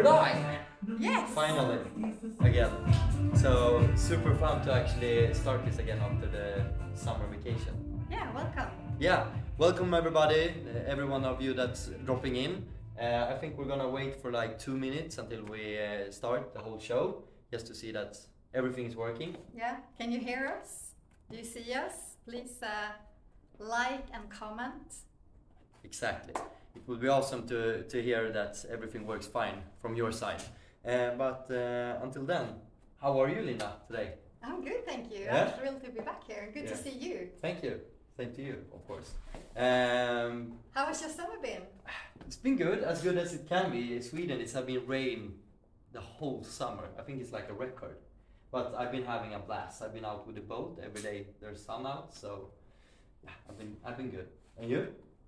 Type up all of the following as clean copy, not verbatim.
live! Yes! Finally, again. So, super fun to actually start this again after the summer vacation. Yeah, welcome. Yeah, welcome everybody, every one of you that's dropping in. I think we're gonna wait for like 2 minutes until we start the whole show, just to see that everything is working. Yeah, can you hear us? Do you see us? Please like and comment. Exactly. It would be awesome to hear that everything works fine from your side. But until then, how are you, Lina, today? I'm good, thank you. Yeah? I'm thrilled to be back here. Good to see you. Thank you. Same to you, of course. How has your summer been? It's been good as it can be. In Sweden, it's been rain the whole summer. I think it's like a record. But I've been having a blast. I've been out with the boat every day. There's sun out, so yeah, I've been good. And you?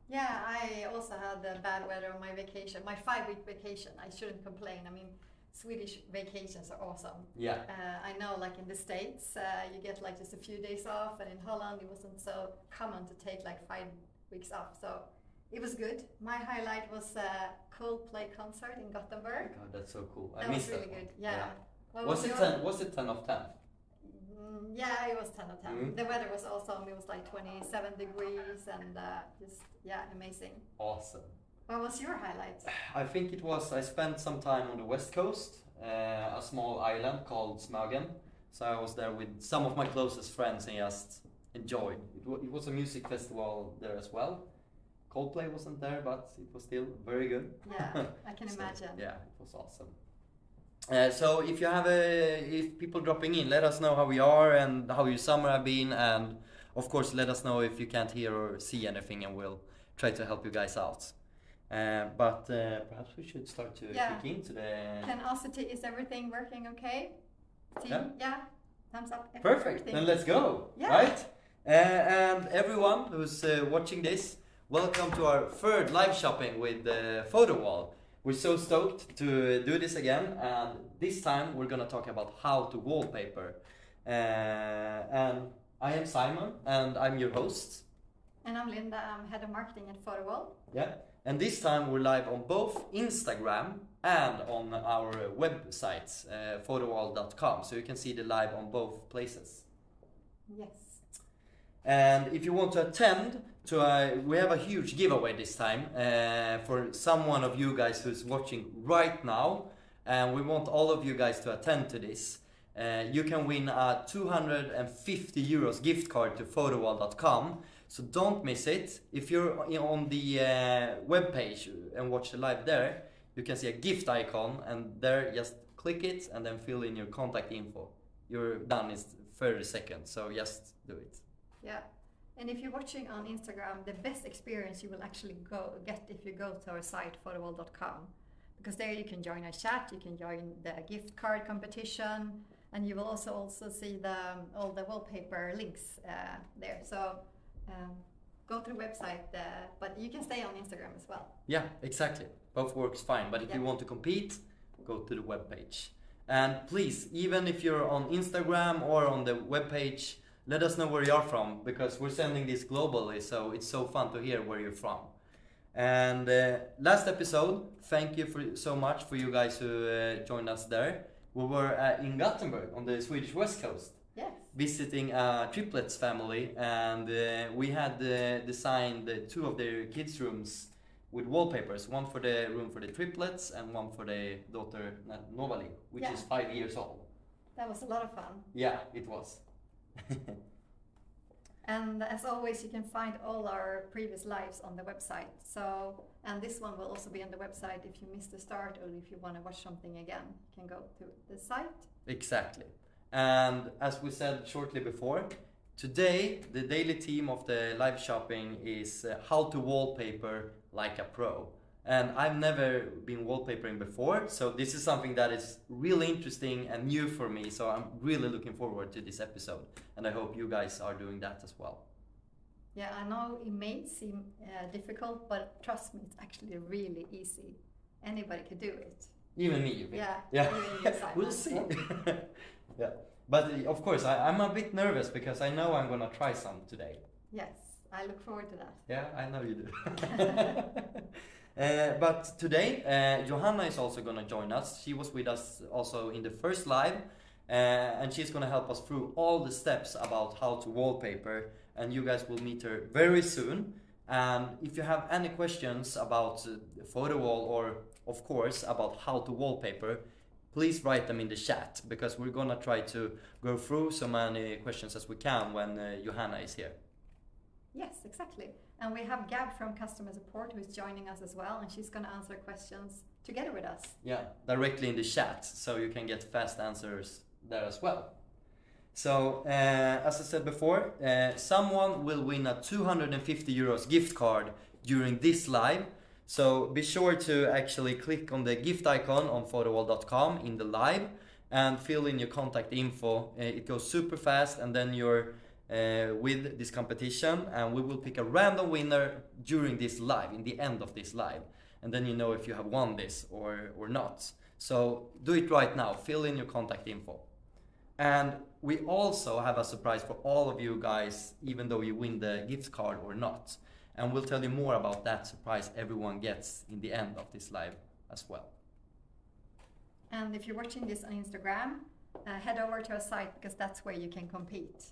Yeah, I also had bad weather on my vacation, my 5-week vacation. I shouldn't complain. I mean, Swedish vacations are awesome. Yeah. I know, like in the States, you get like just a few days off, and in Holland, it wasn't so common to take like 5 weeks off. So it was good. My highlight was a Coldplay concert in Gothenburg. God, that's so cool. That was really good. Yeah. Was it 10 of 10? Yeah, it was 10 of 10. Mm-hmm. The weather was awesome. It was like 27 degrees and just, yeah, amazing. Awesome. What was your highlight? I think it was, I spent some time on the west coast, a small island called Smögen. So I was there with some of my closest friends and just enjoyed. It was a music festival there as well. Coldplay wasn't there, but it was still very good. Yeah, I can imagine. Yeah, it was awesome. So if people dropping in, let us know how we are and how your summer have been, and of course let us know if you can't hear or see anything, and we'll try to help you guys out. But perhaps we should start to kick into the... Canosity, is everything working okay? Team? Yeah. Thumbs up. Perfect, everything. then let's go, right? And everyone who's watching this, welcome to our third live shopping with Photowall. We're so stoked to do this again, and this time we're gonna talk about how to wallpaper. And I am Simon, and I'm your host. And I'm Linda, I'm head of marketing at Photowall. Yeah, and this time we're live on both Instagram and on our website, photowall.com, so you can see the live on both places. Yes. And if you want to attend to we have a huge giveaway this time for someone of you guys who's watching right now, and we want all of you guys to attend to this. You can win a 250 euros gift card to photowall.com, so don't miss it. If you're on the web page and watch the live there, you can see a gift icon, and there just click it and then fill in your contact info. You're done in 30 seconds, so just do it. Yeah, and if you're watching on Instagram, the best experience you will actually get if you go to our site, photowall.com, because there you can join a chat, you can join the gift card competition, and you will also see all the wallpaper links there. So go to the website, but you can stay on Instagram as well. Yeah, exactly. Both works fine, but if you want to compete, go to the webpage. And please, even if you're on Instagram or on the webpage, let us know where you are from, because we're sending this globally, so it's so fun to hear where you're from. And last episode, thank you so much for you guys who joined us there. We were in Gothenburg on the Swedish west coast, visiting a triplets family, and we had designed 2 of their kids' rooms with wallpapers, one for the room for the triplets and one for the daughter Novali, which is 5 years old. That was a lot of fun. Yeah, it was. And as always, you can find all our previous lives on the website. So, and this one will also be on the website if you missed the start, or if you want to watch something again, you can go to the site. Exactly. And as we said shortly before, today the daily theme of the live shopping is how to wallpaper like a pro. And I've never been wallpapering before, so this is something that is really interesting and new for me, so I'm really looking forward to this episode, and I hope you guys are doing that as well. Yeah, I know it may seem difficult, but trust me, it's actually really easy. Anybody could do it. Even me, you mean? Yeah. We'll see. Yeah, but of course I'm a bit nervous because I know I'm gonna try some today. Yes, I look forward to that. Yeah, I know you do. But today, Johanna is also going to join us. She was with us also in the first live, and she's going to help us through all the steps about how to wallpaper, and you guys will meet her very soon. And if you have any questions about Photowall or, of course, about how to wallpaper, please write them in the chat, because we're going to try to go through so many questions as we can when Johanna is here. Yes, exactly. And we have Gab from customer support who's joining us as well, and she's going to answer questions together with us. Yeah, directly in the chat, so you can get fast answers there as well. So, as I said before, someone will win a 250 euros gift card during this live. So be sure to actually click on the gift icon on photowall.com in the live and fill in your contact info. It goes super fast, and then you're with this competition, and we will pick a random winner during this live, in the end of this live. And then you know if you have won this or not. So do it right now, fill in your contact info. And we also have a surprise for all of you guys, even though you win the gift card or not. And we'll tell you more about that surprise everyone gets in the end of this live as well. And if you're watching this on Instagram, head over to our site, because that's where you can compete.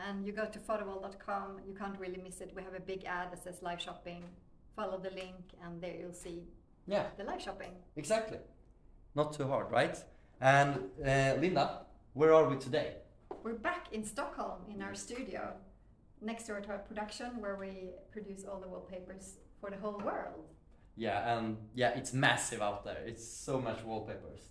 And you go to photowall.com, you can't really miss it. We have a big ad that says live shopping. Follow the link, and there you'll see the live shopping. Exactly. Not too hard, right? And Linda, where are we today? We're back in Stockholm in our studio, next door to our production, where we produce all the wallpapers for the whole world. Yeah, and it's massive out there. It's so much wallpapers,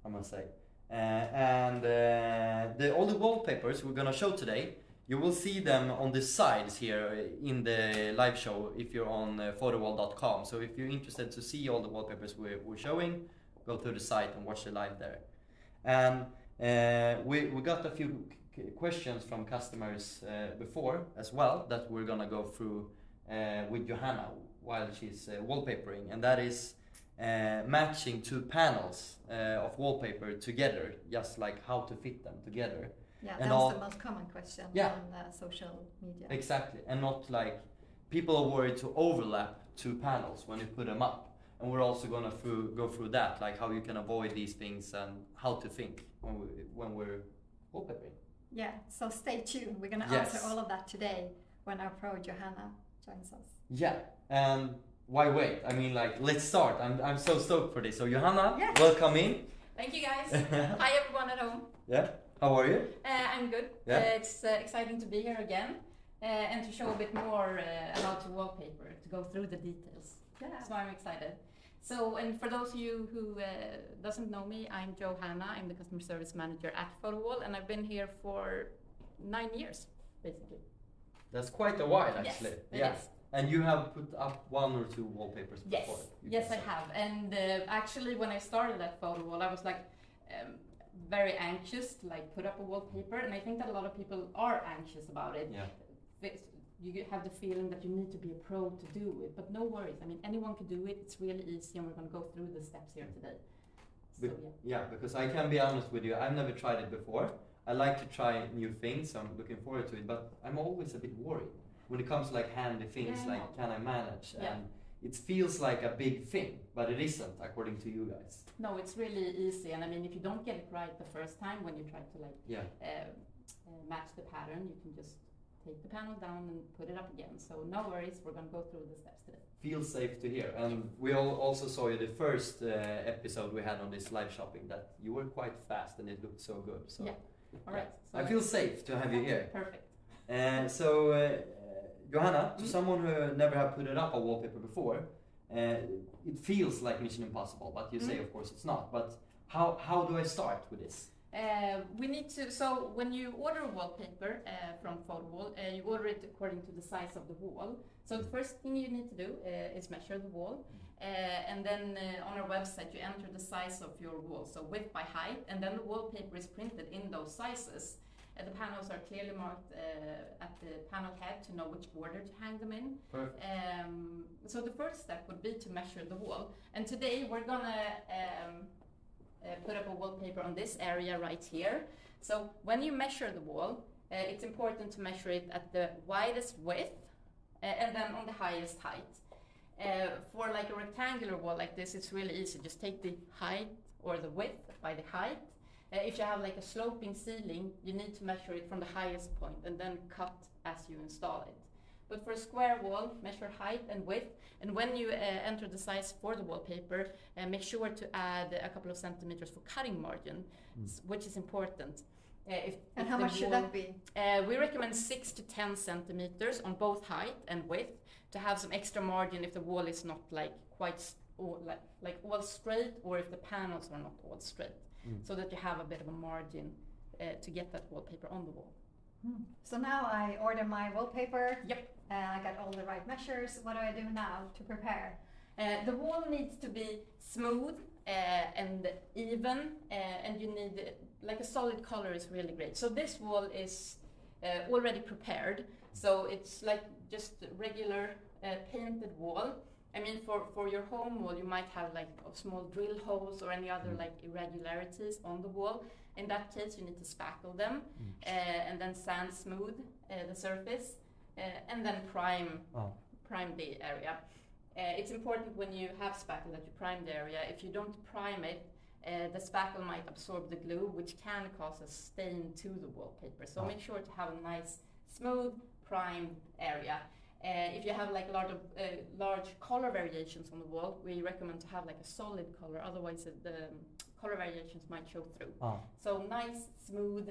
I must say. And all the wallpapers we're gonna show today, you will see them on the sides here in the live show if you're on photowall.com. So if you're interested to see all the wallpapers we're showing, go to the site and watch the live there. And we got a few questions from customers before as well that we're gonna go through with Johanna while she's wallpapering, and that is matching two panels of wallpaper together, just like how to fit them together. Yeah, and that's the most common question on social media. Exactly, and not like people are worried to overlap two panels when you put them up. And we're also gonna go through that, like how you can avoid these things and how to think when we're wallpapering. Yeah, so stay tuned. We're gonna answer all of that today when our pro Johanna joins us. Yeah, and why wait? I mean, like, let's start. I'm so stoked for this. So Johanna, welcome in. Thank you, guys. Hi everyone at home. Yeah, how are you? I'm good. Yeah. It's exciting to be here again and to show a bit more about the wallpaper, to go through the details. Yeah. So I'm excited. So, and for those of you who doesn't know me, I'm Johanna. I'm the customer service manager at Photowall, and I've been here for 9 years, basically. That's quite a while, actually. Yes, it is. And you have put up 1 or 2 wallpapers before? Yes, I have. And actually, when I started at Photowall, I was like very anxious to like put up a wallpaper, and I think that a lot of people are anxious about it. Yeah. You have the feeling that you need to be a pro to do it, but no worries. I mean, anyone can do it. It's really easy, and we're going to go through the steps here today. So, yeah, because I can be honest with you, I've never tried it before. I like to try new things, so I'm looking forward to it, but I'm always a bit worried when it comes to like handy things, like can I manage? Yeah. And it feels like a big thing, but it isn't, according to you guys. No, it's really easy, and I mean, if you don't get it right the first time when you try to like match the pattern, you can just take the panel down and put it up again. So no worries, we're going to go through the steps today. Feel safe to hear. And we also saw you the first episode we had on this live shopping, that you were quite fast and it looked so good. So yeah, all right. So I feel safe to have you here. Perfect. And so Johanna, to someone who never have put it up a wallpaper before, it feels like Mission Impossible, but you say of course it's not. But how do I start with this? We need to, so when you order a wallpaper from Photowall, you order it according to the size of the wall. So the first thing you need to do is measure the wall, and then on our website you enter the size of your wall, so width by height, and then the wallpaper is printed in those sizes. The panels are clearly marked at the panel head to know which order to hang them in. Perfect. So the first step would be to measure the wall, and today we're gonna put up a wallpaper on this area right here. So when you measure the wall, it's important to measure it at the widest width and then on the highest height. For like a rectangular wall like this, it's really easy. Just take the height or the width by the height. If you have like a sloping ceiling, you need to measure it from the highest point and then cut as you install it. But for a square wall, measure height and width. And when you enter the size for the wallpaper, make sure to add a couple of centimeters for cutting margin, which is important. And how much should that be? We recommend 6 to 10 centimeters on both height and width to have some extra margin if the wall is not like quite all straight, or if the panels are not all straight, so that you have a bit of a margin to get that wallpaper on the wall. So now I order my wallpaper. Yep. I got all the right measures. What do I do now to prepare? The wall needs to be smooth and even, and you need like a solid color is really great. So this wall is already prepared, so it's like just regular painted wall. I mean, for your home wall, you might have like small drill holes or any other like irregularities on the wall. In that case, you need to spackle them and then sand smooth the surface and then prime the area. It's important when you have spackle that you prime the area. If you don't prime it, the spackle might absorb the glue, which can cause a stain to the wallpaper. So make sure to have a nice, smooth, primed area. If you have like a lot of large color variations on the wall, we recommend to have like a solid color. Otherwise, the color variations might show through. So nice, smooth,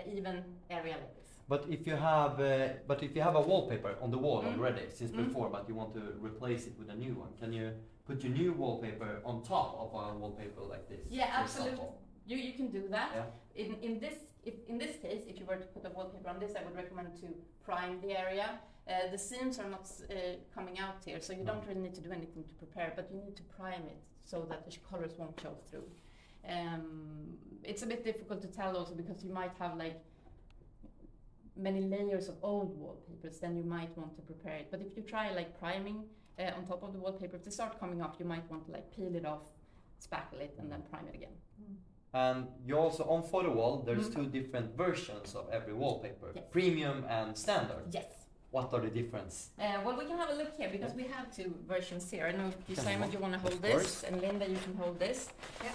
even area like this. But if you have a wallpaper on the wall already since before, but you want to replace it with a new one, can you put your new wallpaper on top of a wallpaper like this? Yeah, absolutely. You can do that. Yeah. In this case, if you were to put a wallpaper on this, I would recommend to prime the area. The seams are not coming out here, so you don't really need to do anything to prepare, but you need to prime it so that the colors won't show through. It's a bit difficult to tell also because you might have like many layers of old wallpapers, then you might want to prepare it. But if you try like priming on top of the wallpaper, if they start coming off, you might want to like peel it off, spackle it, and then prime it again. And you also, on Photowall, there's two different versions of every wallpaper, premium and standard. Yes. What are the difference? Well, we can have a look here because we have two versions here. I know you, Simon, you want to hold this, and Linda, you can hold this. Yeah.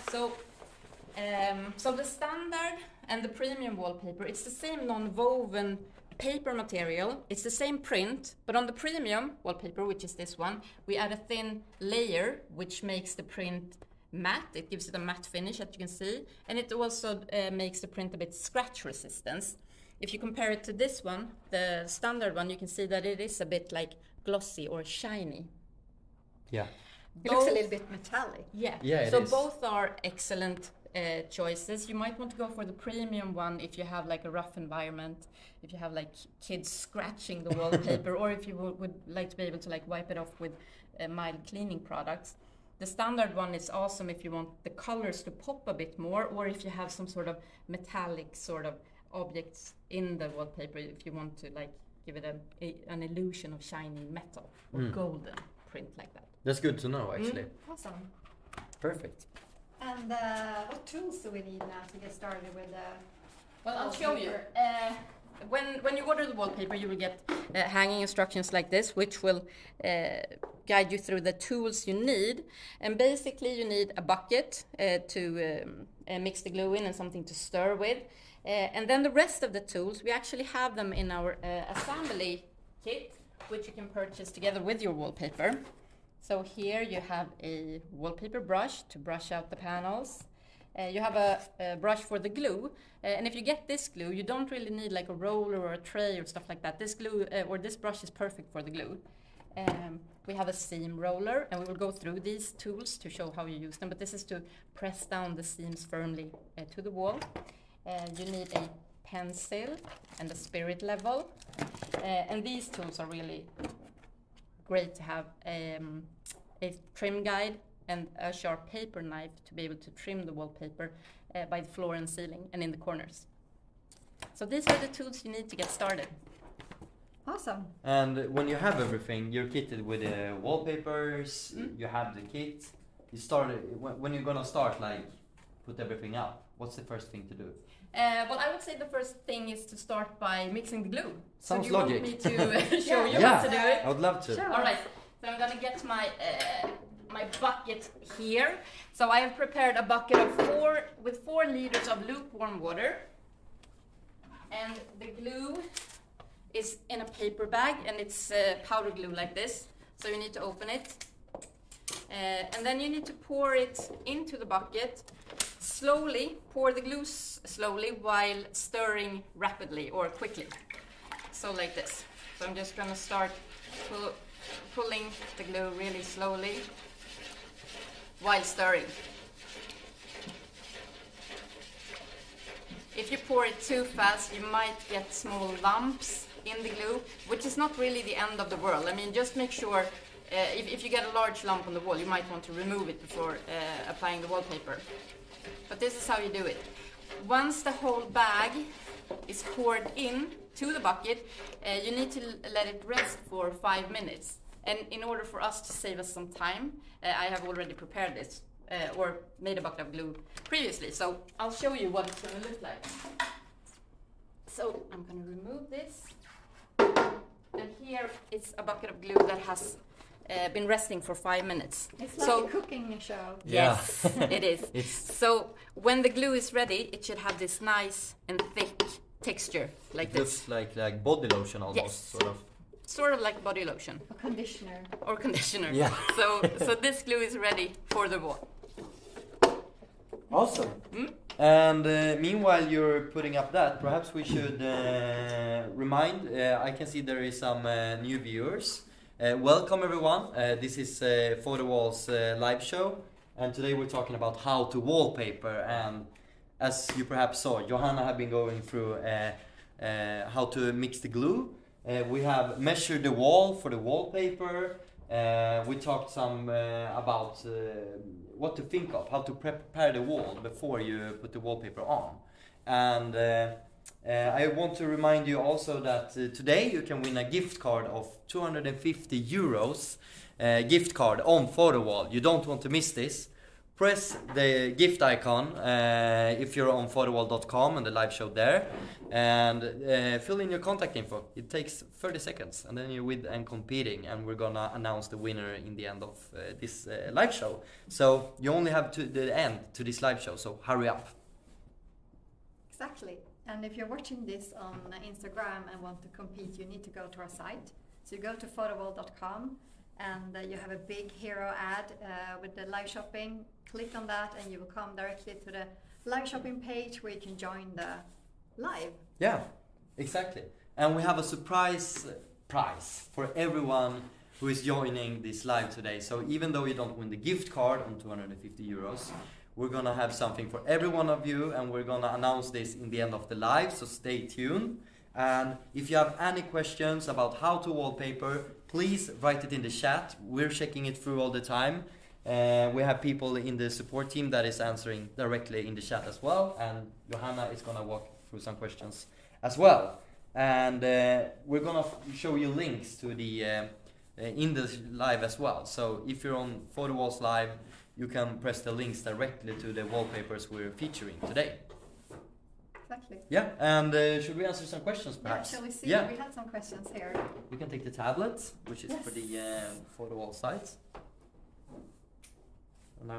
So the standard and the premium wallpaper, it's the same non-woven paper material. It's the same print, but on the premium wallpaper, which is this one, we add a thin layer which makes the print matte. It gives it a matte finish, as you can see, and it also makes the print a bit scratch resistance. If you compare it to this one, the standard one, you can see that it is a bit like glossy or shiny. Yeah. It looks a little bit metallic. Yeah. Yeah. So both are excellent choices. You might want to go for the premium one if you have like a rough environment, if you have like kids scratching the wallpaper, or if you would like to be able to like wipe it off with mild cleaning products. The standard one is awesome if you want the colors to pop a bit more, or if you have some sort of metallic sort of objects in the wallpaper, if you want to like give it an illusion of shiny metal or golden print like that. That's good to know, actually. Awesome. Perfect. And what tools do we need now to get started with the Well, I'll show you. When you order the wallpaper, you will get hanging instructions like this, which will guide you through the tools you need. And basically, you need a bucket to mix the glue in and something to stir with. And then the rest of the tools, we actually have them in our assembly kit, which you can purchase together with your wallpaper. So here you have a wallpaper brush to brush out the panels. You have a brush for the glue, and if you get this glue, you don't really need like a roller or a tray or stuff like that. This glue or this brush is perfect for the glue. We have a seam roller, and we will go through these tools to show how you use them, but this is to press down the seams firmly to the wall. You need a pencil and a spirit level, and these tools are really great to have. A trim guide and a sharp paper knife to be able to trim the wallpaper by the floor and ceiling and in the corners. So these are the tools you need to get started. Awesome. And when you have everything, you're kitted with wallpapers, you have the kit. You started, when you're gonna start, like, put everything up, what's the first thing to do? Well, I would say the first thing is to start by mixing the glue. Sounds so do you logic. want me to show you Yeah. how to do it? I would love to. Sure. All right. So I'm gonna get my my bucket here. So I have prepared a bucket of 4 liters of lukewarm water, and the glue is in a paper bag, and it's powder glue like this. So you need to open it, and then you need to pour it into the bucket. Slowly pour the glue slowly while stirring rapidly or quickly. So like this. So I'm just gonna start pulling the glue really slowly while stirring. If you pour it too fast, you might get small lumps in the glue, which is not really the end of the world. I mean, just make sure, if you get a large lump on the wall, you might want to remove it before applying the wallpaper. But this is how you do it. Once the whole bag is poured in to the bucket, you need to let it rest for 5 minutes. And in order for us to save us some time, I have already prepared this, or made a bucket of glue previously. So I'll show you what it's going to look like. So I'm going to remove this. And here is a bucket of glue that has been resting for 5 minutes. It's like a cooking show. Yes, it is. So when the glue is ready, it should have this nice and thick texture like this. Looks like body lotion almost, Yes. sort of. Sort of like body lotion. Or conditioner. Yeah. So this glue is ready for the wall. Awesome. And meanwhile you're putting up that, perhaps we should remind, I can see there is some new viewers. Welcome everyone, this is Photowall's live show, and today we're talking about how to wallpaper. And as you perhaps saw, Johanna have been going through how to mix the glue. We have measured the wall for the wallpaper. We talked some about what to think of, how to prepare the wall before you put the wallpaper on. And I want to remind you also that today you can win a gift card of 250 euros gift card on Photowall. You don't want to miss this. Press the gift icon if you're on photowall.com and the live show there, and fill in your contact info. It takes 30 seconds, and then you're with and competing, and we're gonna announce the winner in the end of this live show. So you only have to the end to this live show, so hurry up. Exactly. And if you're watching this on Instagram and want to compete, you need to go to our site. So you go to photowall.com, and you have a big hero ad with the live shopping. Click on that and you will come directly to the live shopping page where you can join the live. Yeah, exactly. And we have a surprise prize for everyone who is joining this live today. So even though you don't win the gift card on 250 euros, we're gonna have something for every one of you, and we're gonna announce this in the end of the live, so stay tuned. And if you have any questions about how to wallpaper, please write it in the chat. We're checking it through all the time. We have people in the support team that is answering directly in the chat as well, and Johanna is gonna walk through some questions as well. And we're gonna show you links to the in the live as well. So if you're on Photowall's live, you can press the links directly to the wallpapers we're featuring today. Exactly. Yeah, and should we answer some questions perhaps? Yeah, shall we see? Yeah. We had some questions here. You can take the tablet, which is Yes. for the Photowall site. And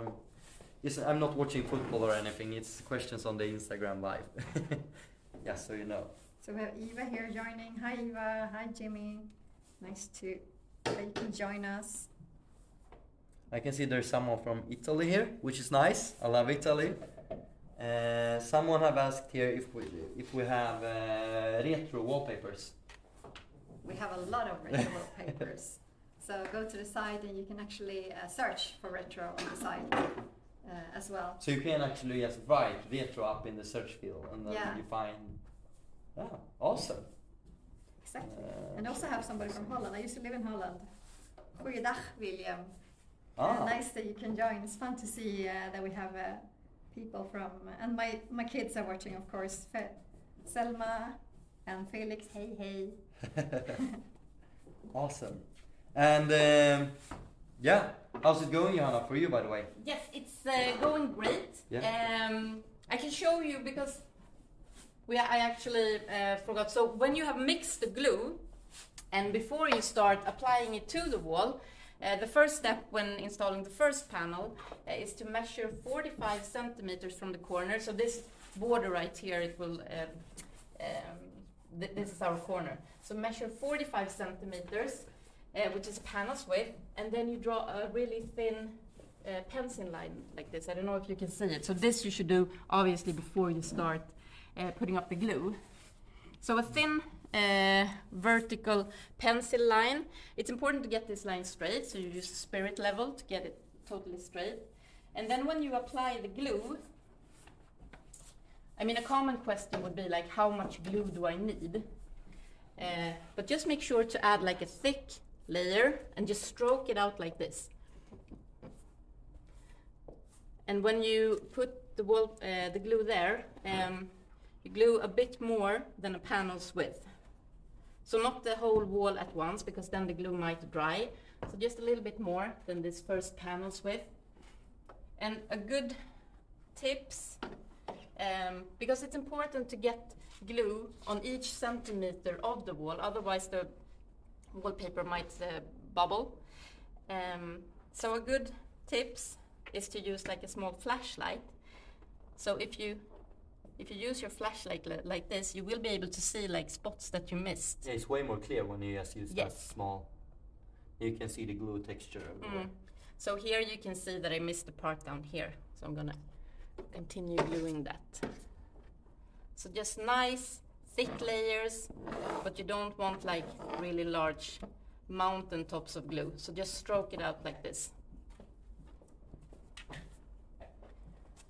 I'm not watching football or anything, it's questions on the Instagram live. Yeah, so you know. So we have Eva here joining. Hi Eva, hi Jimmy. Nice to that you can join us. I can see there's someone from Italy here, which is nice. I love Italy. Someone have asked here if we have retro wallpapers. We have a lot of retro wallpapers. So go to the site and you can actually search for retro on the site as well. So you can actually just write retro up in the search field, and then you find. Oh, awesome. Exactly. And also have somebody from Holland. I used to live in Holland. Goeiedag, William. Nice that you can join. It's fun to see that we have people from, and my kids are watching, of course. Selma and Felix. Hey, hey. Awesome. And yeah, how's it going, Johanna, for you, by the way? Yes, it's going great. Yeah. I can show you because I actually forgot. So when you have mixed the glue, and before you start applying it to the wall, The first step when installing the first panel is to measure 45 centimeters from the corner. So this border right here, it will, this is our corner. So measure 45 centimeters, which is panel's width, and then you draw a really thin pencil line like this. I don't know if you can see it. So this you should do obviously before you start putting up the glue. So a thin vertical pencil line. It's important to get this line straight, so you use spirit level to get it totally straight. And then when you apply the glue, I mean, a common question would be like, how much glue do I need? But just make sure to add like a thick layer and just stroke it out like this. And when you put the glue there, you glue a bit more than a panel's width. So not the whole wall at once, because then the glue might dry. So just a little bit more than this first panel's width. And a good tips, because it's important to get glue on each centimeter of the wall, otherwise the wallpaper might bubble. So a good tips is to use like a small flashlight. So if you use your flashlight like this, you will be able to see like spots that you missed. Yeah, it's way more clear when you just use that small. You can see the glue texture. So here you can see that I missed the part down here. So I'm gonna continue gluing that. So just nice thick layers, but you don't want like really large mountain tops of glue. So just stroke it out like this.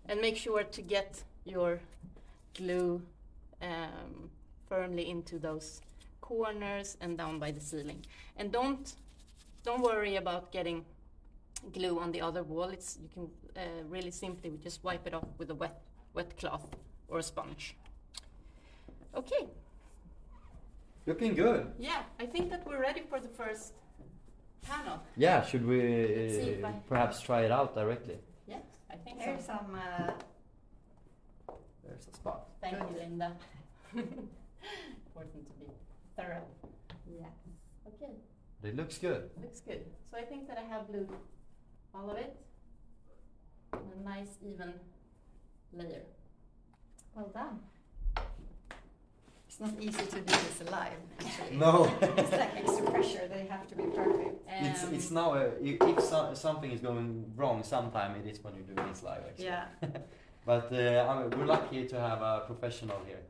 And make sure to get your glue firmly into those corners and down by the ceiling. And don't worry about getting glue on the other wall. You can really simply just wipe it off with a wet cloth or a sponge. Okay. Looking good. Yeah, I think that we're ready for the first panel. Yeah, should we perhaps try it out directly? Yeah, I think Here's so. some. There's a spot. Thank you, Linda. Important to be thorough. Yeah. Okay. It looks good. Looks good. So I think that I have glued all of it in a nice even layer. Well done. It's not easy to do this live, actually. No. It's like extra pressure. They have to be perfect. It's now if something is going wrong sometime, it is when you're doing this live actually. Yeah. But we're lucky to have a professional here.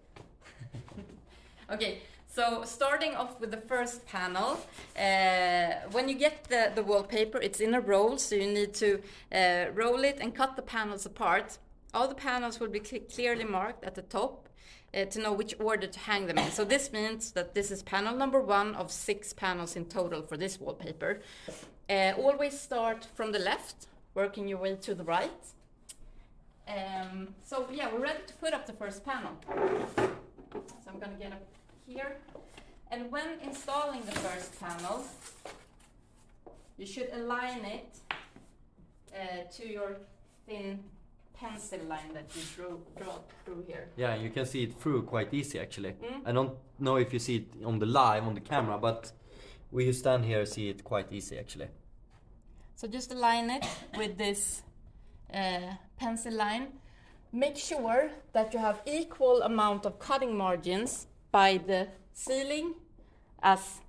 Okay, so starting off with the first panel, when you get the wallpaper, it's in a roll, so you need to roll it and cut the panels apart. All the panels will be clearly marked at the top to know which order to hang them in. So this means that this is panel number 1 of 6 panels in total for this wallpaper. Always start from the left, working your way to the right. So yeah, we're ready to put up the first panel. So I'm going to get up here. And when installing the first panel, you should align it to your thin pencil line that you draw through here. Yeah, you can see it through quite easy actually. I don't know if you see it on the camera, but when you stand here, see it quite easy actually. So just align it with this pencil line. Make sure that you have equal amount of cutting margins by the ceiling as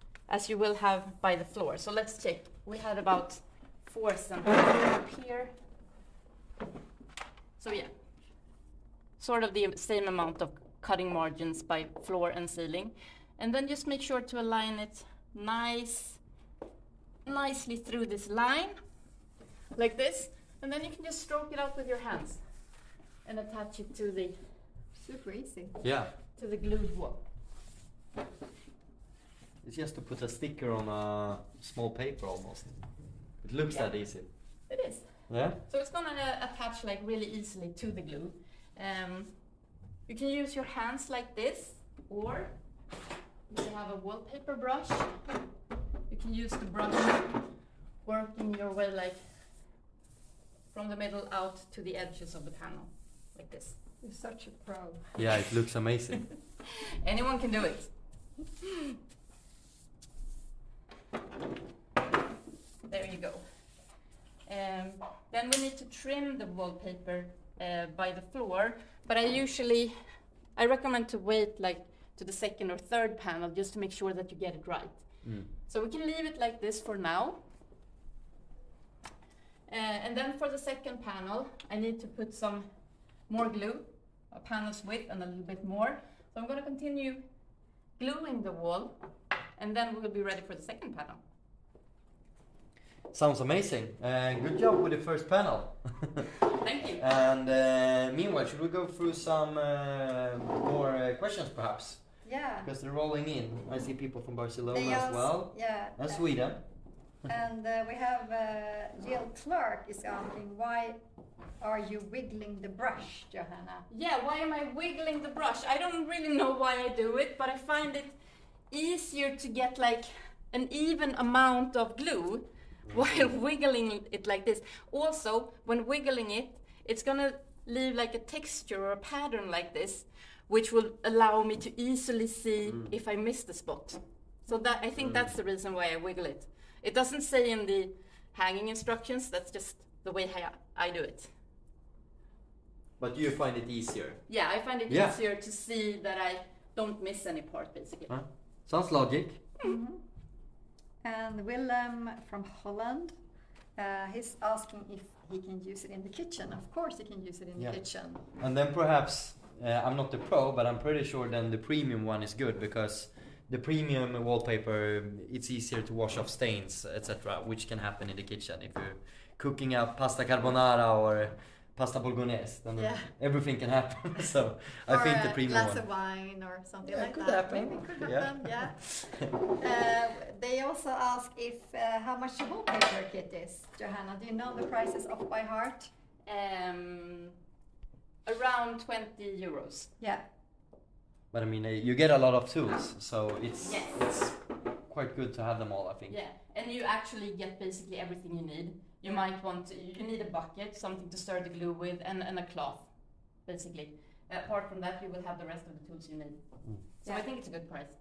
you will have by the floor. So let's check. We had about 4 centimeters up here. So yeah, sort of the same amount of cutting margins by floor and ceiling. And then just make sure to align it nicely through this line, like this. And then you can just stroke it out with your hands and attach it to the Super easy. Yeah. to the glued wall. It's just to put a sticker on a small paper almost. It looks that easy. It is. Yeah? So it's gonna attach like really easily to the glue. You can use your hands like this, or if you have a wallpaper brush, you can use the brush working your way like from the middle out to the edges of the panel, like this. You're such a pro. Yeah, it looks amazing. Anyone can do it. There you go. Then we need to trim the wallpaper by the floor, but I recommend to wait like to the second or third panel just to make sure that you get it right. So we can leave it like this for now. And then for the second panel, I need to put some more glue, a panel's width and a little bit more. So I'm going to continue gluing the wall, and then we'll be ready for the second panel. Sounds amazing. Good job with the first panel. Thank you. And meanwhile, should we go through some more questions perhaps? Yeah. Because they're rolling in. I see people from Barcelona as They well. Yeah. And Sweden. And we have Jill Clark is asking, why are you wiggling the brush, Johanna? Yeah, why am I wiggling the brush? I don't really know why I do it, but I find it easier to get like an even amount of glue while wiggling it like this. Also, when wiggling it, it's gonna leave like a texture or a pattern like this, which will allow me to easily see if I miss the spot. So that I think that's the reason why I wiggle it. It doesn't say in the hanging instructions, that's just the way I do it. But you find it easier? Yeah, I find it easier to see that I don't miss any part, basically. Sounds logic. And Willem from Holland, he's asking if he can use it in the kitchen. Of course he can use it in the kitchen. And then perhaps, I'm not the pro, but I'm pretty sure then the premium one is good, because the premium wallpaper, it's easier to wash off stains, etc., which can happen in the kitchen if you're cooking up pasta carbonara or pasta bolognese. Then everything can happen. So I think the premium glass one. of wine or something like could that. happen. Maybe it could happen. They also ask if how much the wallpaper kit is. Johanna, do you know the prices off by heart? Around 20 euros. Yeah. But I mean, you get a lot of tools, so it's quite good to have them all, I think. Yeah, and you actually get basically everything you need. You might want to, you need a bucket, something to stir the glue with, and a cloth, basically. Apart from that, you will have the rest of the tools you need. So I think it's a good price.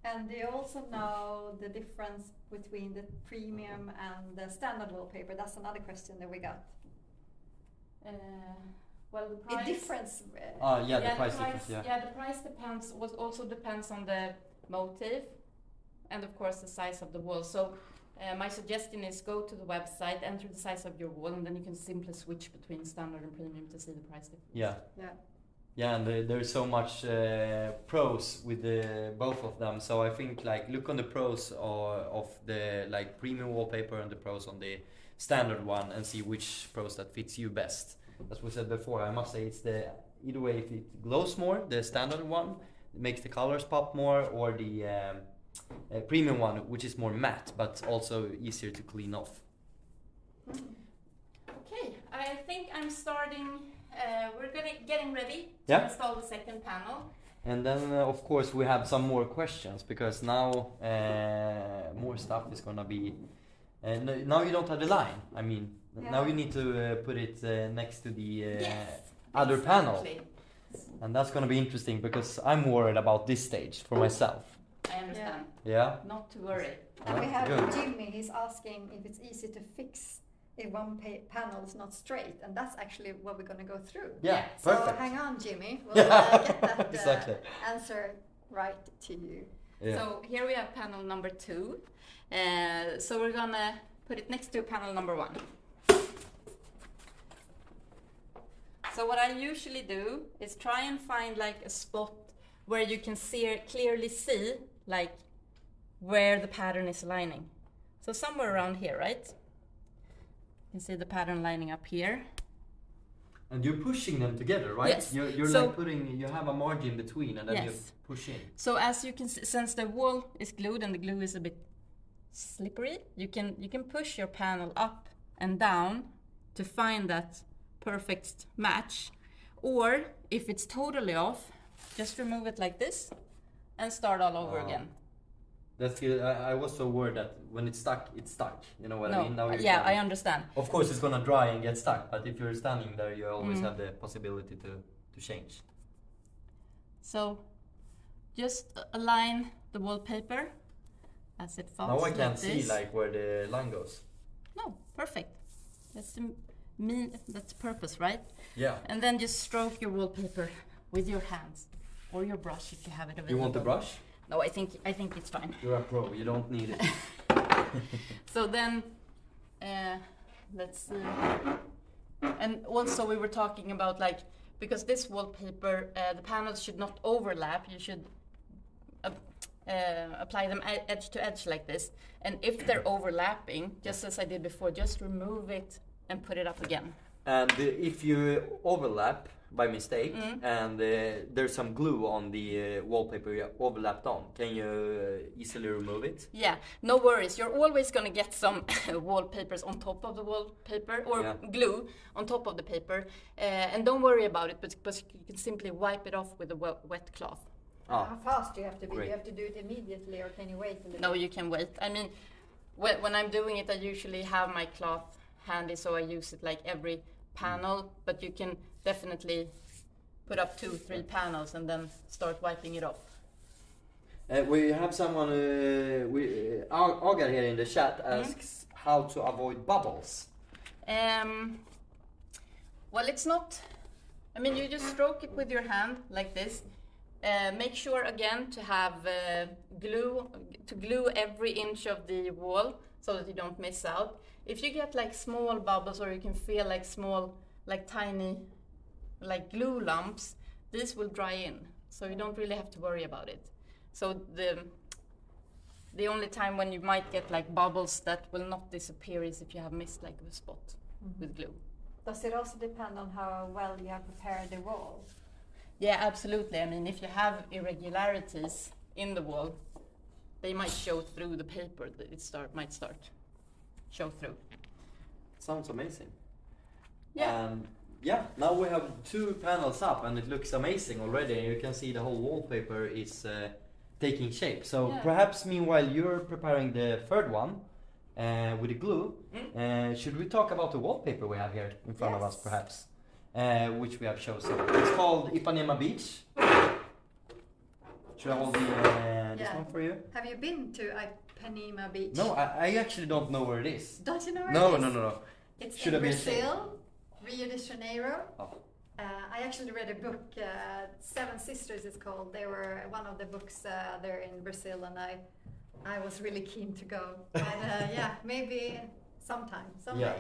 And do you also know the difference between the premium and the standard wallpaper? That's another question that we got. Well, the price. The difference. The price difference. Yeah, the price also depends on the motif, and of course the size of the wall. So my suggestion is go to the website, enter the size of your wall, and then you can simply switch between standard and premium to see the price difference. Yeah, and there's so much pros with both of them. So I think like look on the pros of the like premium wallpaper and the pros on the standard one, and see which pros that fits you best. As we said before, I must say it's either way, if it glows more, the standard one, it makes the colors pop more, or the premium one, which is more matte, but also easier to clean off. Okay, I think I'm starting, we're getting ready to install the second panel. And then of course we have some more questions, because now more stuff is gonna be, now you don't have the line, I mean, now you need to put it next to the other panel. And that's going to be interesting, because I'm worried about this stage for myself. I understand. Yeah? Not to worry. And we have Jimmy, he's asking if it's easy to fix if one panel is not straight. And that's actually what we're going to go through. Yeah, so perfect. hang on, Jimmy. We'll get that answer right to you. Yeah. So here we have panel number 2. So we're going to put it next to panel number 1. So what I usually do is try and find like a spot where you can clearly see like where the pattern is lining. So somewhere around here, right? You can see the pattern lining up here. And you're pushing them together, right? Yes. You're so, like you have a margin between, and then you push in. So as you can see, since the wall is glued and the glue is a bit slippery, you can push your panel up and down to find that perfect match. Or if it's totally off, just remove it like this and start all over again. That's good. I was so worried that when it's stuck, it's stuck. You know what I mean? Now I understand. Of course, it's gonna dry and get stuck, but if you're standing there, you always have the possibility to change. So just align the wallpaper as it falls. Now I can't like see this. like where the line goes. No, perfect. That's that's the purpose, right? Yeah. And then just stroke your wallpaper with your hands or your brush if you have it available. You want the brush? No, I think it's fine. You're a pro. You don't need it. So then, let's see. And also we were talking about like, because this wallpaper, the panels should not overlap. You should apply them edge to edge like this. And if they're overlapping, just as I did before, just remove it and put it up again. And if you overlap by mistake and there's some glue on the wallpaper you overlapped on, can you easily remove it? Yeah, no worries. You're always going to get some wallpapers on top of the wallpaper or glue on top of the paper. And don't worry about it, because you can simply wipe it off with a wet cloth. How fast do you have to be? Great. Do you have to do it immediately or can you wait a little? No, you can wait. I mean, when I'm doing it, I usually have my cloth handy, so I use it like every panel, but you can definitely put up 2-3 panels and then start wiping it off. We have someone, Agar here in the chat asks how to avoid bubbles. Well, it's not, I mean, you just stroke it with your hand like this. Make sure again to have glue every inch of the wall so that you don't miss out. If you get like small bubbles or you can feel like small, like tiny, like glue lumps, this will dry in. So you don't really have to worry about it. So the only time when you might get like bubbles that will not disappear is if you have missed like a spot with glue. Does it also depend on how well you have prepared the wall? Yeah, absolutely. I mean, if you have irregularities in the wall, they might show through the paper. Might start show through. Sounds amazing. Yeah. And now we have 2 panels up and it looks amazing already. You can see the whole wallpaper is taking shape. So perhaps meanwhile you're preparing the third one with the glue, should we talk about the wallpaper we have here in front of us perhaps? Which we have chosen. It's called Ipanema Beach. Should I hold this one for you? Have you been to Ipanema Beach? No, I actually don't know where it is. Don't you know where No, it is? no. It's Should in I be Brazil, Rio de Janeiro. Oh. I actually read a book, Seven Sisters it's called. They were one of the books there in Brazil, and I was really keen to go. And maybe someday. Yeah,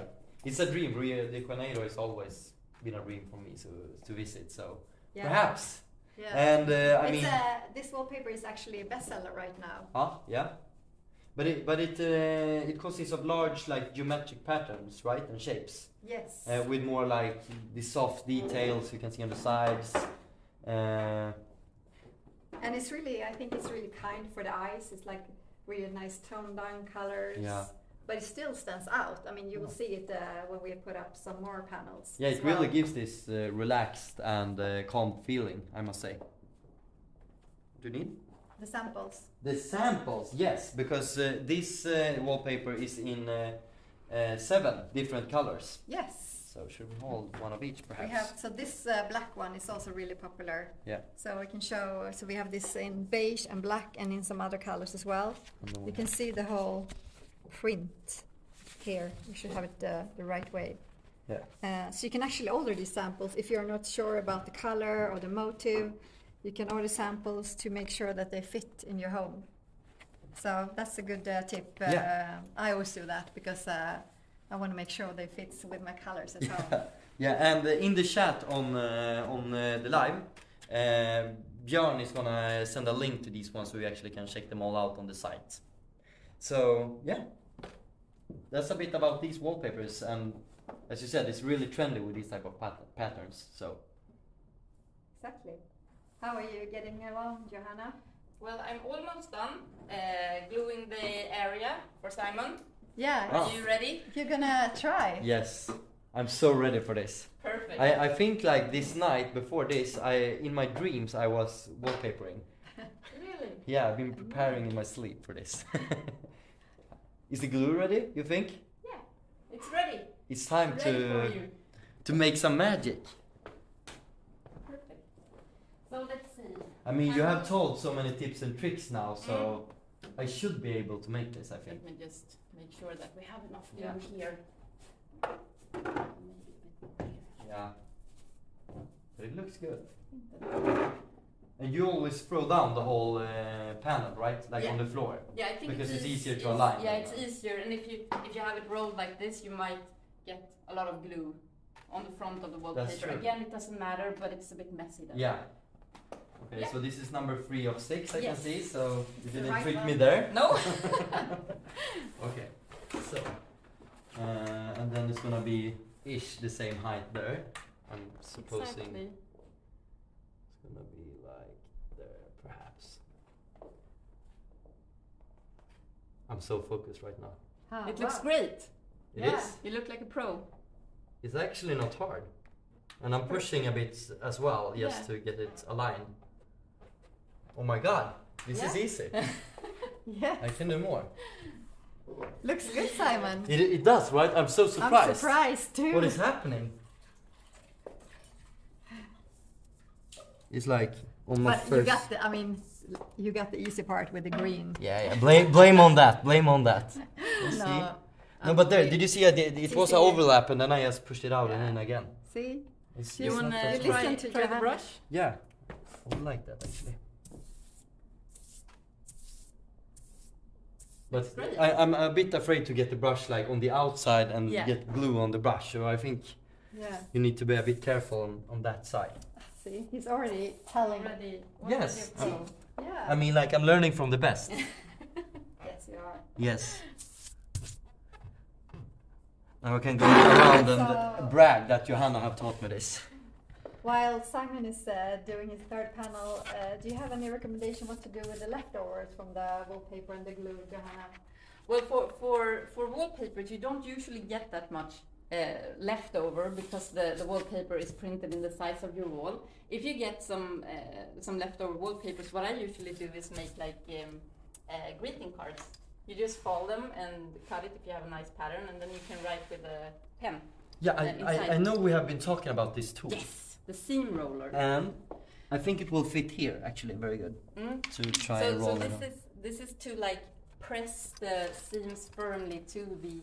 it's a dream. Rio de Janeiro has always been a dream for me to visit, so perhaps. Yeah. And I mean, this wallpaper is actually a bestseller right now. Yeah. But it consists of large like geometric patterns, right, and shapes. Yes. With more like the soft details you can see on the sides. And it's really, I think it's really kind for the eyes. It's like really nice toned down colors. Yeah. But it still stands out. I mean, you will see it when we put up some more panels. Yeah, it really gives this relaxed and calm feeling, I must say. Do you need? The samples. The samples, yes, because this wallpaper is in 7 different colors. Yes. So should we hold one of each, perhaps? We have, so this black one is also really popular. Yeah. So I can show, so we have this in beige and black and in some other colors as well. You can see the whole print here. You should have it the right way. Yeah. So you can actually order these samples if you're not sure about the color or the motive. You can order samples to make sure that they fit in your home. So that's a good tip. I always do that because I want to make sure they fit with my colors at home. Yeah, and in the chat on the live, Björn is gonna send a link to these ones so you actually can check them all out on the site. So yeah, that's a bit about these wallpapers, and as you said, it's really trendy with these type of patterns. So exactly. How are you getting along, Johanna? Well, I'm almost done gluing the area for Simon. Yeah. Are you ready? You're gonna try? yes, I'm so ready for this. Perfect. I think like this night before this, in my dreams I was wallpapering. Really? Yeah, I've been preparing in my sleep for this. Is the glue ready, you think? Yeah, it's ready. It's time Ready for you. to make some magic. So let's see. I mean, you have told so many tips and tricks now, so I should be able to make this, I think. Let me just make sure that we have enough glue Yeah. here. Yeah. But it looks good. And you always throw down the whole panel, right? Like on the floor. Yeah, I think because it's easier to align. Yeah, it's easier, and if you have it rolled like this, you might get a lot of glue on the front of the wallpaper. That's true. Again, it doesn't matter, but it's a bit messy then. Yeah. Okay, Yeah. so this is number 3 of 6, I can Yes. see. So you the didn't right trick one. me there. No. Okay. So, and then it's gonna be ish the same height there. I'm supposing Exactly. it's gonna be like there, perhaps. I'm so focused right now. Ah, It looks wow. great. It Yeah. is. You look like a pro. It's actually not hard. And I'm pushing a bit as well, just Yeah. to get it aligned. Oh my god, this is Yeah. easy. Yeah. I can do more. Looks good, Simon. It does, right? I'm so surprised. I'm surprised too. What is happening? It's like on my But first. you got the, I mean, you got the easy part with the green. Yeah. Blame on that. Blame on that. You see? No. No, but there. Did you see? It was See, an see. overlap, and then I just pushed it out and Yeah. in again. See? It's, You it's wanna not that You hard. listen try to the Johanna. brush? Yeah, I would like that actually. But Great. I'm a bit afraid to get the brush like on the outside and Yeah. get glue on the brush. So I think Yeah. you need to be a bit careful on that side. See, he's already telling. Already. Yes. already a pro. Yeah. I mean, like I'm learning from the best. Yes, you are. Yes. Now I can go around and So- brag that Johanna have taught me this. While Simon is doing his third panel, do you have any recommendation what to do with the leftovers from the wallpaper and the glue, Johanna? Well, for wallpapers, you don't usually get that much leftover because the wallpaper is printed in the size of your wall. If you get some leftover wallpapers, what I usually do is make like greeting cards. You just fold them and cut it if you have a nice pattern, and then you can write with a pen. Yeah, inside. I know we have been talking about this tool. Yes, the seam roller. And I think it will fit here actually very good Mm. to try So, and roll so it on. this is to like press the seams firmly to the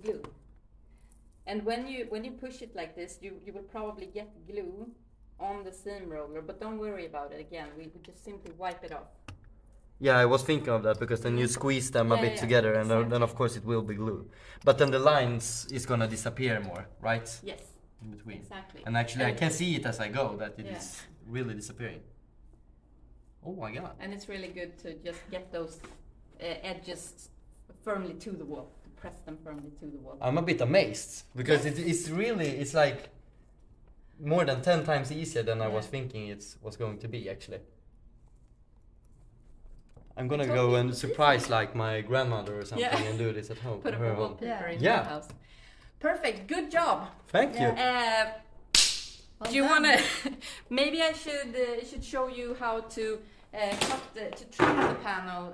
glue. And when you push it like this, you will probably get glue on the seam roller, but don't worry about it again. We just simply wipe it off. Yeah, I was thinking of that because then you squeeze them a Yeah, bit yeah, together and then exactly. of course it will be glue. But then the lines is gonna disappear more, right? Yes, In between. exactly. And actually I can see it as I go that it Yeah. is really disappearing. Oh my god. And it's really good to just get those edges firmly to the wall, to press them firmly to the wall. I'm a bit amazed because it's really, it's like more than 10 times easier than I was Yeah. thinking it was going to be actually. I'm gonna It's go okay. and surprise like my grandmother or something Yeah. and do this at home. Put up her a home. wallpaper Yeah. in Yeah. your house. Perfect, good job. Thank you. Well Do you done. wanna? Maybe I should show you how to to trim the panel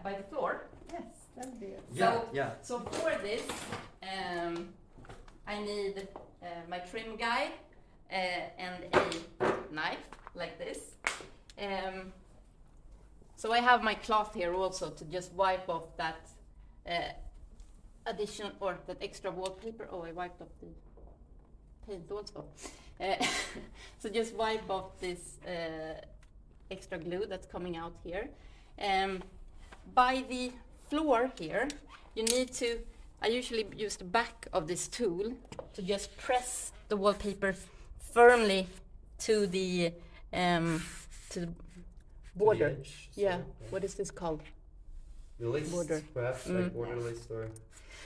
by the floor. Yes, that'd be it. Yeah, So- yeah. So for this, I need my trim guide and a knife like this. So I have my cloth here also to just wipe off that additional or that extra wallpaper. Oh, I wiped off the paint also. So just wipe off this extra glue that's coming out here. By the floor here, you need to, I usually use the back of this tool to just press the wallpaper firmly to the border. edge, so, Yeah, what is this called? The list, Border. perhaps, Mm. like border list or...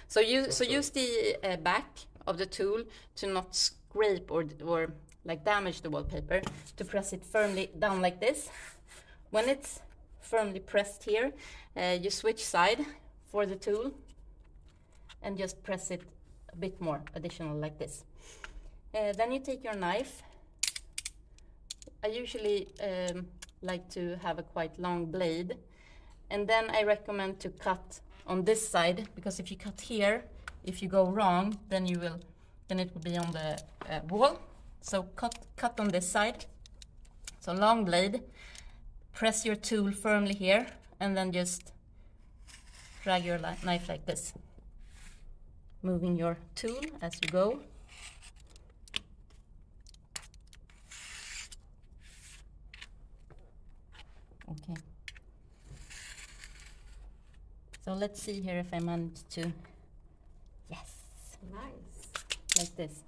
So use the back of the tool to not scrape or like damage the wallpaper, to press it firmly down like this. When it's firmly pressed here, you switch side for the tool and just press it a bit more additional like this. Then you take your knife. I usually like to have a quite long blade, and then I recommend to cut on this side, because if you cut here, if you go wrong, then it will be on the wall. So cut on this side. So long blade. Press your tool firmly here and then just drag your knife like this, moving your tool as you go. Okay. So let's see here if I manage to, yes. Nice. Like this.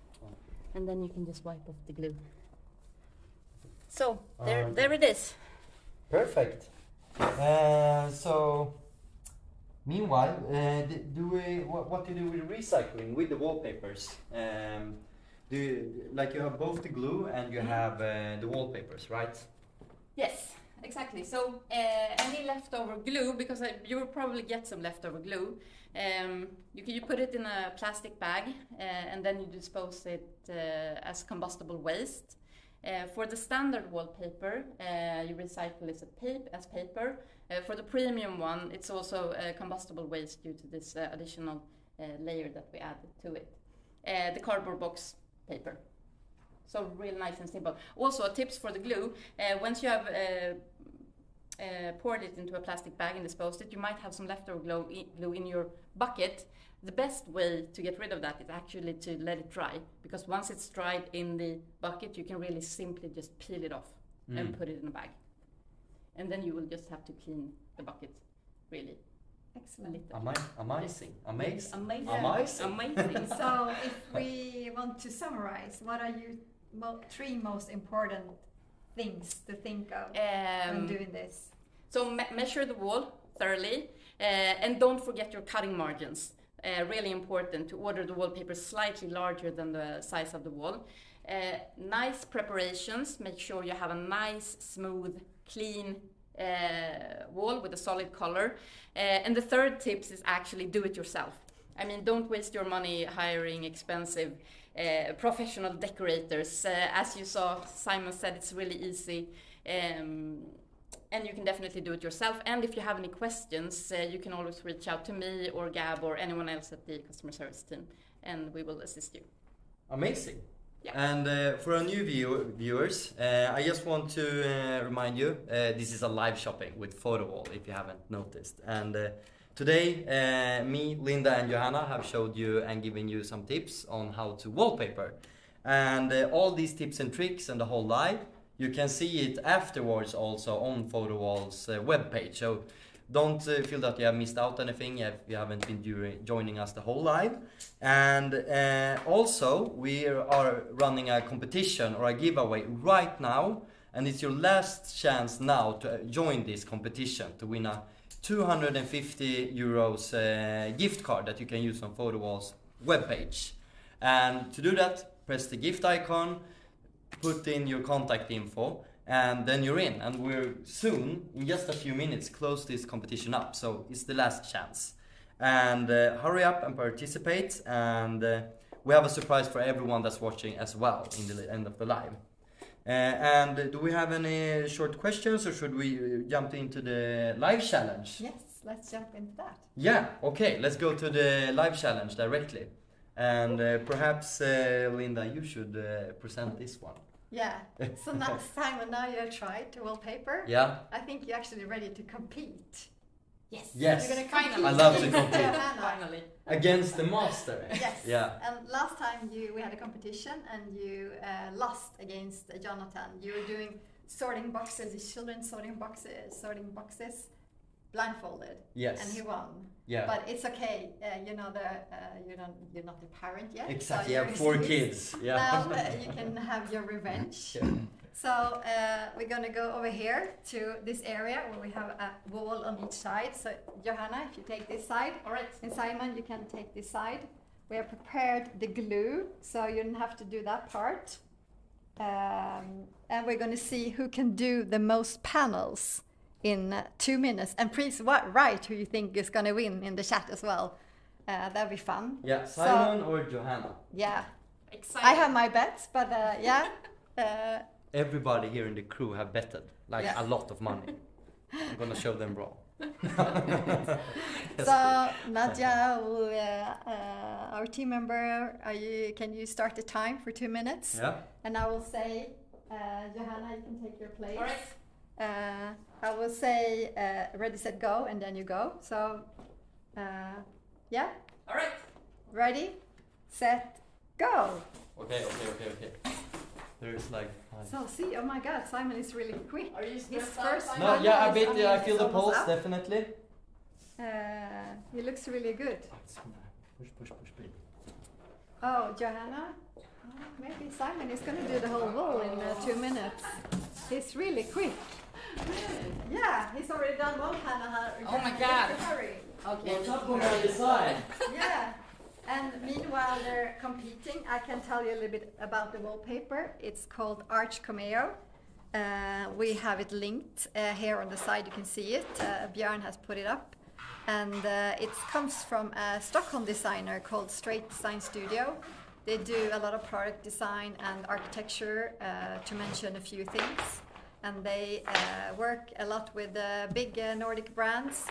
And then you can just wipe off the glue. So, there it is. Perfect. So, meanwhile, what do you do with recycling with the wallpapers? Do you, like you have both the glue and you have the wallpapers, right? Yes, exactly. So any leftover glue, because you will probably get some leftover glue, you put it in a plastic bag and then you dispose it as combustible waste. For the standard wallpaper, you recycle it as paper. For the premium one, it's also combustible waste due to this additional layer that we added to it. The cardboard box paper. So real nice and simple. Also, tips for the glue. Once you have poured it into a plastic bag and disposed it, you might have some leftover glue in your bucket. The best way to get rid of that is actually to let it dry, because once it's dried in the bucket, you can really simply just peel it off and put it in a bag. And then you will just have to clean the bucket, really. Excellent. Amazing. Yes, amazing. Amazing. So if we want to summarize, what are your three most important things to think of when doing this? So measure the wall thoroughly, and don't forget your cutting margins. Really important to order the wallpaper slightly larger than the size of the wall. Nice preparations. Make sure you have a nice, smooth, clean wall with a solid color. And the third tips is actually do it yourself. I mean, don't waste your money hiring expensive professional decorators. As you saw, Simon said it's really easy. And you can definitely do it yourself. And if you have any questions, you can always reach out to me or Gab or anyone else at the customer service team, and we will assist you. Amazing. Yeah. And for our new viewers, I just want to remind you, this is a live shopping with Photowall, if you haven't noticed. And today, me, Linda and Johanna have showed you and given you some tips on how to wallpaper. And all these tips and tricks and the whole live, you can see it afterwards also on Photowall's webpage. So don't feel that you have missed out anything if you haven't been joining us the whole live. And also we are running a competition or a giveaway right now, and it's your last chance now to join this competition to win a 250 euros gift card that you can use on Photowall's webpage. And to do that, press the gift icon, put in your contact info, and then you're in. And we're soon, in just a few minutes, close this competition up. So it's the last chance. And hurry up and participate. And we have a surprise for everyone that's watching as well in the end of the live. And do we have any short questions, or should we jump into the live challenge? Yes, let's jump into that. Yeah, okay, let's go to the live challenge directly. And perhaps, Linda, you should present this one. Yeah, so now, Simon, now you have tried to wallpaper. Yeah. I think you're actually ready to compete. Yes. Yes. You're gonna compete. I love to compete. Finally. Against the master. Yes. Yeah. And last time we had a competition and you lost against Jonathan. You were doing sorting boxes, children sorting boxes, blindfolded. Yes. And he won. Yeah. But it's okay. You're not a parent yet. Exactly. So You have 4 kids. Yeah. Now you can have your revenge. Yeah. So we're gonna go over here to this area where we have a wall on each side. So Johanna, if you take this side, All right. and Simon, you can take this side. We have prepared the glue, so you don't have to do that part. And we're gonna see who can do the most panels in 2 minutes. And please write who you think is gonna win in the chat as well. That'll be fun. Yeah, Simon or Johanna? Yeah. Excited. I have my bets, but yeah. Everybody here in the crew have betted Yeah. a lot of money. I'm gonna show them wrong. So Nadja, our team member, can you start the time for 2 minutes? Yeah. And I will say, Johanna, you can take your place. All right. I will say ready, set, go, and then you go. So, yeah. All right. Ready, set, go. Okay. There is like. So see, oh my God, Simon is really quick. Are you His stressed first out? No, one yeah, is, I feel the it's almost pulse up. definitely. He looks really good. Push, baby. Oh, Johanna. Maybe Simon is going to do the whole wall in 2 minutes. He's really quick. Yeah, he's already done one, Hannah. Oh my God. Hurry. Okay. What's up on my design? Yeah. And meanwhile they're competing, I can tell you a little bit about the wallpaper. It's called Arch Cameo. We have it linked here on the side. You can see it. Björn has put it up. And it comes from a Stockholm designer called Straight Design Studio. They do a lot of product design and architecture, to mention a few things. And they work a lot with big Nordic brands,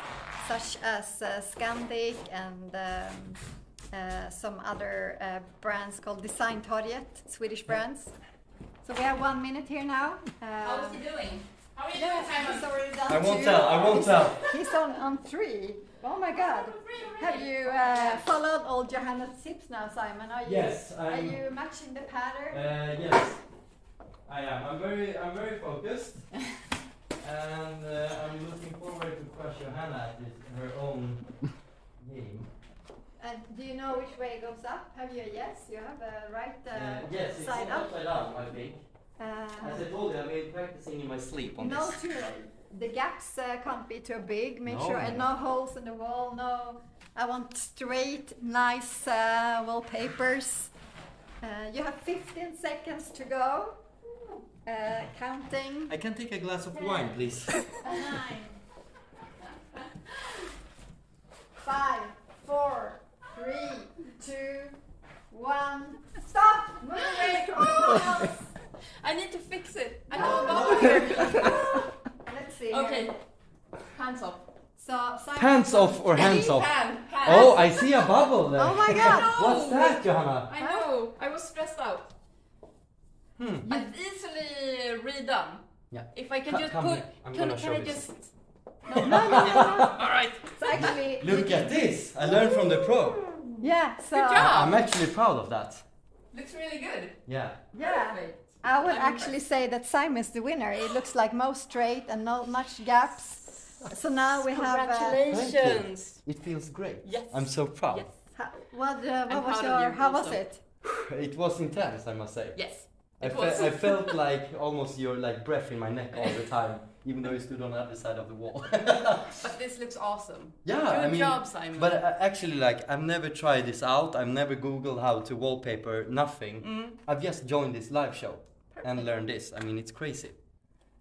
such as Scandic and some other brands called Design Torget, Swedish brands. So we have 1 minute here now. How is he doing? How are you doing, He's Simon? already done I won't two. tell, I won't tell. He's on 3. Oh my God. Have you followed all Johanna's tips now, Simon? Are you, Yes, are you matching the pattern? Yes, I am. I'm very focused, and I'm looking forward to crush Johanna at her own game. And do you know which way it goes up? Have you a yes? You have a right Yes, it's side up? upside down, I think. As I told you, I've been practicing in my sleep on No, this. the gaps can't be too big. Make No. sure, and no holes in the wall. No, I want straight, nice wallpapers. You have 15 seconds to go. Counting. I can take a glass of wine, please. 9, 5, 4, 3, 2, 1. Stop! Move away from the else. I need to fix it. I No, know no. about it. Let's see. Okay. Here. Hands off. So, Simon, Hands off or hands off? Hand. Oh, I see a bubble there. Oh my God! What's that, Johanna? I know. I was stressed out. I've easily redone. Yeah. If I can Co- just come put. here. I'm Can gonna show I you just? No. All right. So actually, Look at this! I learned from the pro. yeah. So Good job. I'm actually proud of that. Looks really good. Yeah. yeah, Perfect. I would I'm actually say that Simon is the winner. It looks like most straight and not much gaps. So now we have. Congratulations. It feels great. Yes. I'm so proud. Yes. What I'm was proud of your? you How was also. it? It was intense, I must say. Yes. I, It was. I felt like almost your like breath in my neck all the time, even though you stood on the other side of the wall. But this looks awesome. Yeah, Good I mean, job, Simon. but actually, like, I've never tried this out. I've never Googled how to wallpaper, nothing. I've just joined this live show and learned this. I mean, it's crazy.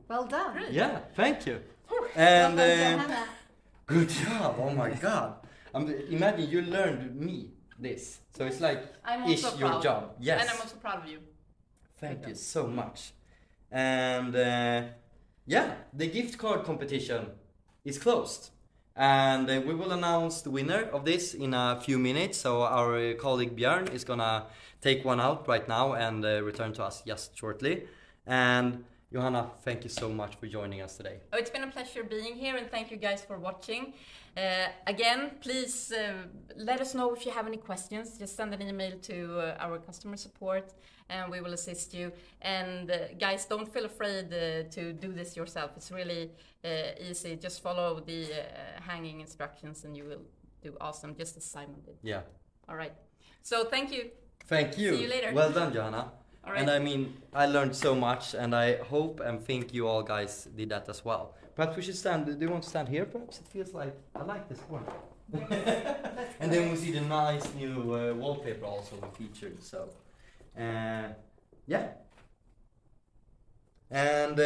Well done. Really? Yeah, thank you. Well And done, Johanna. good job. Oh my God. Imagine you learned me this, so it's like I'm ish also your proud. job. Yes. And I'm also proud of you. Thank you so much. And yeah, the gift card competition is closed. And we will announce the winner of this in a few minutes. So our colleague Björn is gonna take one out right now and return to us just shortly. And Johanna, thank you so much for joining us today. Oh, it's been a pleasure being here, and thank you guys for watching. Again, please let us know if you have any questions. Just send an email to our customer support and we will assist you. And guys, don't feel afraid to do this yourself. It's really easy. Just follow the hanging instructions and you will do awesome, just as Simon did. Yeah. All right. So thank you. Thank you. See you later. Well done, Johanna. All right. And I mean, I learned so much, and I hope and think you all guys did that as well. Perhaps we should stand. Do you want to stand here? Perhaps it feels like I like this corner. And then we see the nice new wallpaper also we featured. So, yeah. And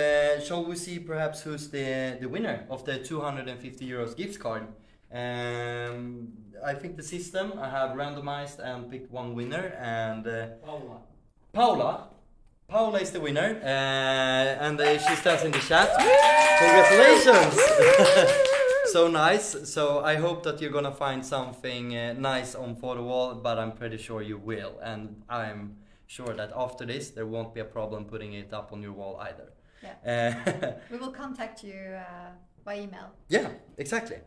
shall we see perhaps who's the winner of the 250 euros gift card? I think the system I have randomized and picked one winner, and Paula is the winner, and she stands in the chat. Congratulations! So nice. So I hope that you're gonna find something nice on Photowall, but I'm pretty sure you will, and I'm sure that after this there won't be a problem putting it up on your wall either. We will contact you by email. Yeah, exactly.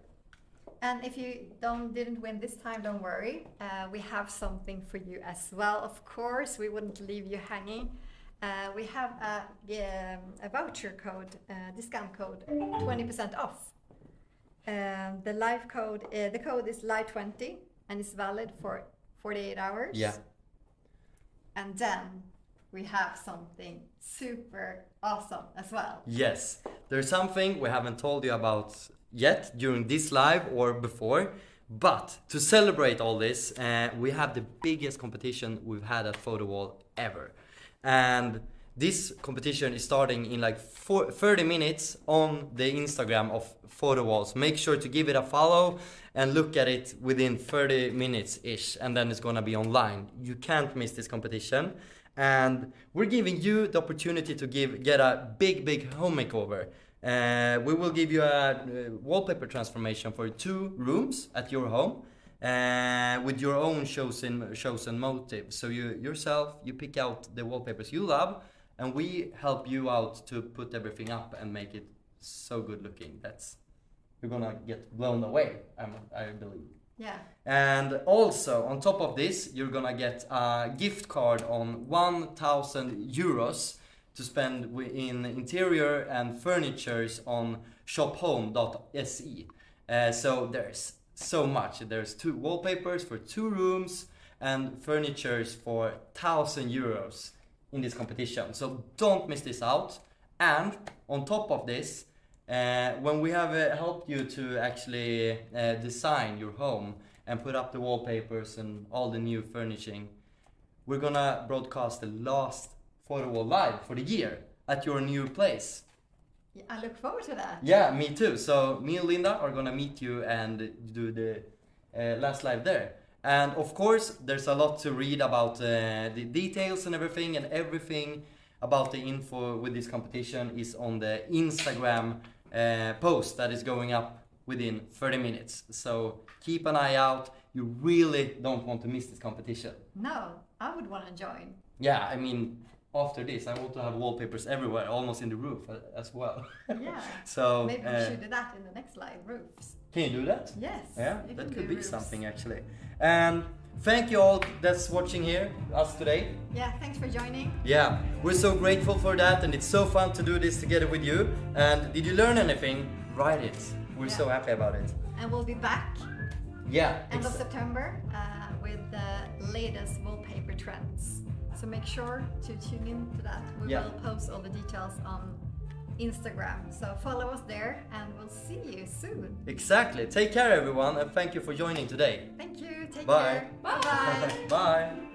And if you didn't win this time, don't worry. We have something for you as well. Of course, we wouldn't leave you hanging. We have a voucher code, discount code, 20% off. The code is LIVE20 and it's valid for 48 hours. Yeah. And then we have something super awesome as well. Yes, there's something we haven't told you about yet during this live or before, but to celebrate all this, we have the biggest competition we've had at Photowall ever. And this competition is starting in like 30 minutes on the Instagram of Photowall. So make sure to give it a follow and look at it within 30 minutes-ish, and then it's gonna be online. You can't miss this competition. And we're giving you the opportunity to get a big home makeover. We will give you a wallpaper transformation for 2 rooms at your home with your own chosen motive. So you pick out the wallpapers you love, and we help you out to put everything up and make it so good looking. You're gonna get blown away, I believe. Yeah. And also on top of this, you're gonna get a gift card on 1,000 euros to spend in interior and furnitures on shophome.se. So there's so much. There's 2 wallpapers for 2 rooms and furnitures for 1,000 euros in this competition. So don't miss this out. And on top of this, when we have helped you to actually design your home and put up the wallpapers and all the new furnishing, we're gonna broadcast the last Photowall live for the year at your new place. Yeah, I look forward to that. Yeah, me too. So me and Linda are gonna meet you and do the last live there. And of course, there's a lot to read about the details and everything about the info with this competition is on the Instagram post that is going up within 30 minutes. So keep an eye out. You really don't want to miss this competition. No, I would want to join. Yeah, I mean, after this, I want to have wallpapers everywhere, almost in the roof as well. Yeah. So maybe we should do that in the next live, roofs. Can you do that? Yes. Yeah, that could be something actually. And thank you all that's watching us today. Yeah, thanks for joining. Yeah, we're so grateful for that, and it's so fun to do this together with you. And did you learn anything? Write it. We're so happy about it. And we'll be back end of September with the latest wallpaper trends. So make sure to tune in to that. We will post all the details on Instagram. So follow us there and we'll see you soon. Exactly. Take care everyone, and thank you for joining today. Thank you. Take Bye. care. Bye. Bye.